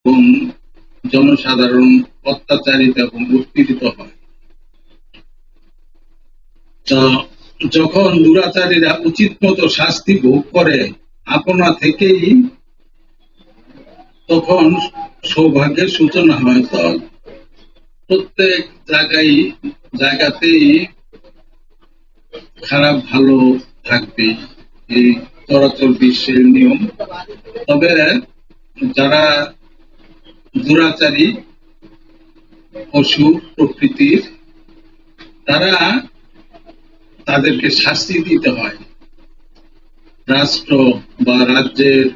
এবং জনসাধারণ অত্যাচারিত এবং উৎপীড়িত হয়। যখন দুরাচারীরা উচিত মতো শাস্তি ভোগ করে আপনা থেকেই, তখন সৌভাগ্যের সূচনা হয়। তো প্রত্যেক জায়গাতেই খারাপ ভালো থাকবে, এই চরাচর বিশ্বের নিয়ম। তবে যারা দুরাচারী পশু প্রকৃতির, তাদেরকে শাস্তি দিতে হয়। রাষ্ট্র বা রাজ্যের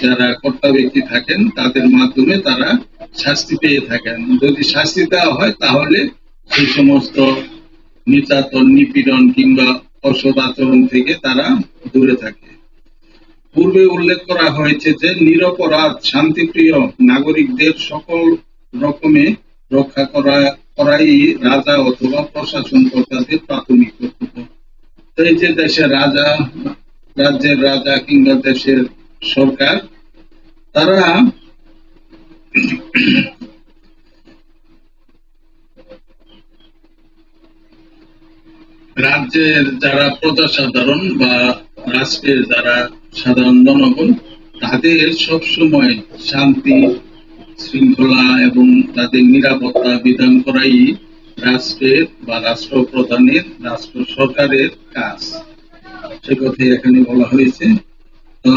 যারা কর্তা ব্যক্তি থাকেন তাদের মাধ্যমে তারা শাস্তি পেয়ে থাকেন। যদি শাস্তি দেওয়া হয় তাহলে সেই সমস্ত নির্যাতন, নিপীড়ন কিংবা অসৎ আচরণ থেকে তারা দূরে থাকে। পূর্বে উল্লেখ করা হয়েছে যে নিরপরাধ শান্তিপ্রিয় নাগরিকদের সকল রকমে রক্ষা করাই রাজা অথবা প্রশাসন কর্তাদের প্রাথমিক কর্তব্য। এই যে দেশের রাজা, রাজ্যের রাজা কিংবা দেশের সরকার, তারা রাজ্যের যারা প্রজাসাধারণ বা রাষ্ট্রের যারা সাধারণ জনগণ, তাদের সবসময় শান্তি শৃঙ্খলা এবং তাদের নিরাপত্তা বিধান করাই রাষ্ট্রের বা রাষ্ট্রপ্রধানের, রাষ্ট্র সরকারের কাজ। সে কথাই এখানে বলা হয়েছে। তো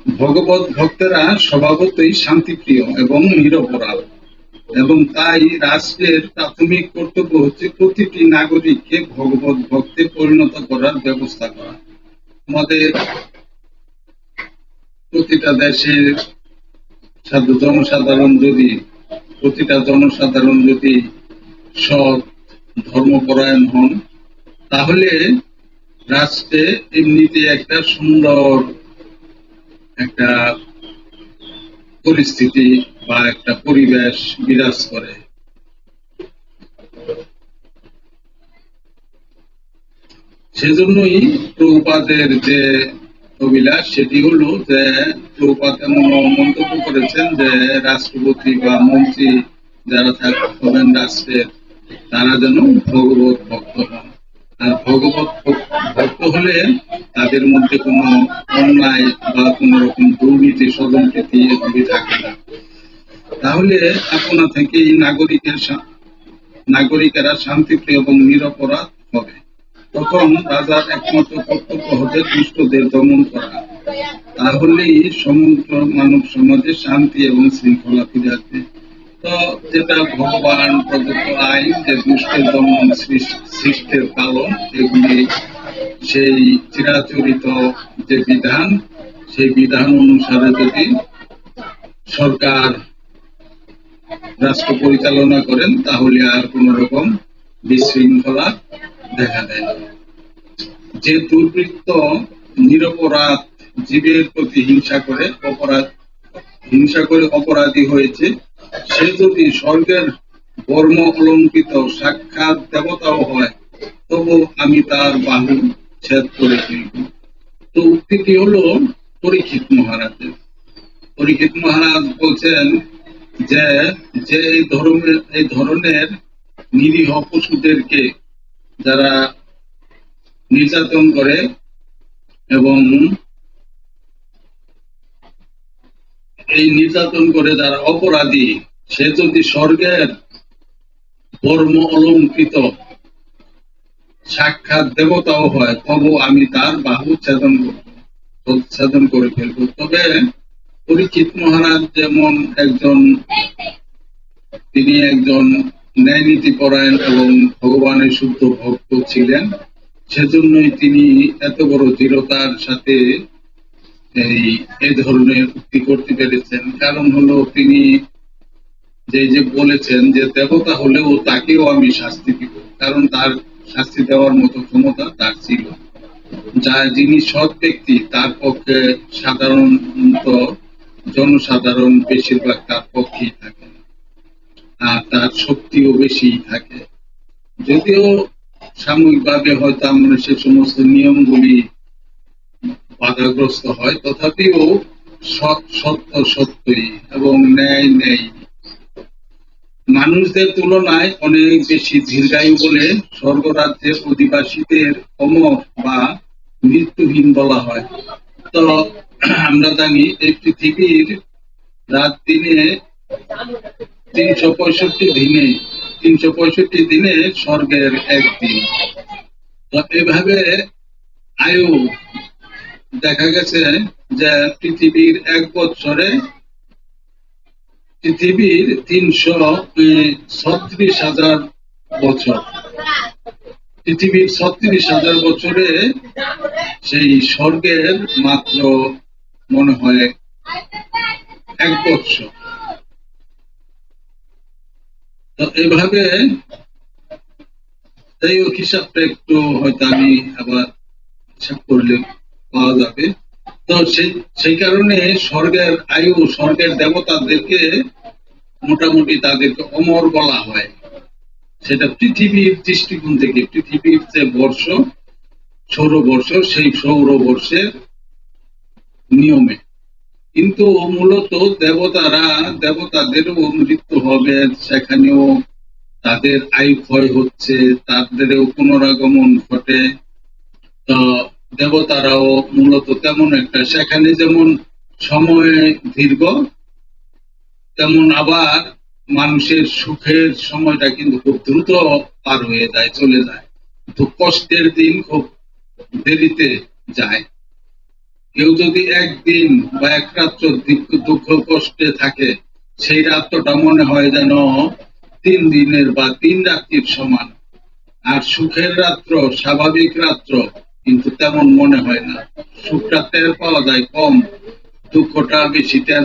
ভগবত ভক্তেরা স্বভাবতই শান্তিপ্রিয় এবং নিরপরাধ, এবং তাই রাষ্ট্রের প্রাথমিক কর্তব্য হচ্ছে প্রতিটি নাগরিককে ভগবত ভক্তে পরিণত করার ব্যবস্থা করা। আমাদের প্রতিটা দেশের প্রতিটা জনসাধারণ যদি সৎ ধর্মপরায়ণ হন, তাহলে রাষ্ট্রে এমনিতে একটা সুন্দর একটা পরিস্থিতি বা একটা পরিবেশ বিরাজ করে। সেজন্যই প্রভুপাদের যে অভিলাষ, সেটি হলো যে প্রভুপাদ এমন মন্তব্য করেছেন যে রাষ্ট্রপতি বা মন্ত্রী যারা থাকবেন রাষ্ট্রের, তারা যেন ভগবত ভক্ত হন। আর ভগবত ভক্ত হলে তাদের মধ্যে কোনো অন্যায় বা কোন রকম দুর্নীতি, স্বজনপ্রীতি এগুলি থাকে না। তাহলে আপনা থেকেই নাগরিকেরা শান্তিপ্রিয় এবং নিরপরাধ হবে। তখন রাজার একমাত্র কর্তব্য হবে দুষ্টদের দমন করা। তাহলেই সমগ্র মানব সমাজে শান্তি এবং শৃঙ্খলা ফিরে আসবে। তো যেটা ভগবান প্রদত্ত আইন, যে দুষ্টের দমন সৃষ্টের পালন, এগুলি সেই চিরাচরিত যে বিধান, সেই বিধান অনুসারে যদি সরকার রাষ্ট্র পরিচালনা করেন, তাহলে আর কোন রকম বিশৃঙ্খলা দেখা দেয়। যে দুর্বৃত্ত নিরপরাধ জীবের প্রতি হিংসা করে অপরাধী হয়েছে, সে যদি স্বর্গের বর্ম অলঙ্কৃত সাক্ষাৎ দেবতাও হয়, তবু আমি তার বাহু ছেদ করে ফেলব। তো উক্তিটি হলো পরীক্ষিত মহারাজের। পরীক্ষিত মহারাজ বলছেন যে এই ধরনের নিরীহ পশুদেরকে যারা নির্যাতন করে এবং এই নির্যাতন করে যারা অপরাধী, সে যদি স্বর্গের বর্ম অলঙ্কৃত সাক্ষাৎ দেবতাও হয়, তবু আমি তার বাহু ছেদন করে ফেলব। তবে পরীক্ষিত মহারাজ যেমন তিনি একজন ন্যায়নীতি পরায়ণ এবং ভগবানের শুদ্ধ ভক্ত ছিলেন, সেজন্যই তিনি এত বড় দৃঢ়তার সাথে এই ধরনের উক্তি করতে পেরেছেন। কারণ হলো তিনি যে বলেছেন যে দেবতা হলেও তাকেও আমি শাস্তি দিব, কারণ তার শাস্তি দেওয়ার মতো ক্ষমতা তার ছিল। যিনি সৎ ব্যক্তি, তার পক্ষে সাধারণত জনসাধারণ বেশিরভাগ তার পক্ষেই থাকে, আর তার শক্তিও বেশি থাকে। যদিও সাময়িকভাবে হয়তো আমরা সে সমস্ত নিয়মগুলি বাধাগ্রস্ত হয়, তথাপিও সত্য সত্যই এবং ন্যায় ন্যায়। মানুষদের তুলনায় অনেক বেশি দীর্ঘায়ু বলে স্বর্গরাজ্যের অধিবাসীদের অমর বা মৃত্যুহীন বলা হয়। তো আমরা জানি এই পৃথিবীর রাত দিনে 365 দিনে স্বর্গের একদিন। তো এভাবে আয়ু দেখা গেছে যে পৃথিবীর 1 বছরে পৃথিবীর 336,000 বছর। পৃথিবীর 36,000 বছরে সেই স্বর্গের মাত্র মনে হয় 1 বছর। তো এভাবে যাই হোক, হিসাবটা একটু হয়তো আমি আবার হিসাব করলে পাওয়া যাবে। তো সেই কারণে স্বর্গের আয়ু, স্বর্গের দেবতাদেরকে মোটামুটি তাদেরকে অমর বলা হয়। সেটা পৃথিবীর দৃষ্টিকোণ থেকে, পৃথিবীর যে বর্ষ, সৌরবর্ষ, সেই সৌরবর্ষের নিয়মে। কিন্তু মূলত দেবতাদেরও মৃত্যু হবে, সেখানেও তাদের আয়ু ক্ষয় হচ্ছে, তাদেরও পুনরাগমন ঘটে। তো দেবতারাও মূলত তেমন একটা, সেখানে যেমন সময় দীর্ঘ, তেমন আবার মানুষের সুখের সময়টা কিন্তু খুব দ্রুত পার হয়ে যায়, চলে যায়। তো কষ্টের দিন খুব দেরিতে যায়। কেউ যদি একদিন বা এক রাত্র দুঃখ কষ্টে থাকে, সেই রাত্রটা মনে হয় যেন 3 দিনের বা 3 রাত্রির সমান। আর সুখের রাত্র, স্বাভাবিক রাত্র কিন্তু তেমন মনে হয় না। সুখটা টের পাওয়া যায় কম, দুঃখটা বেশি টের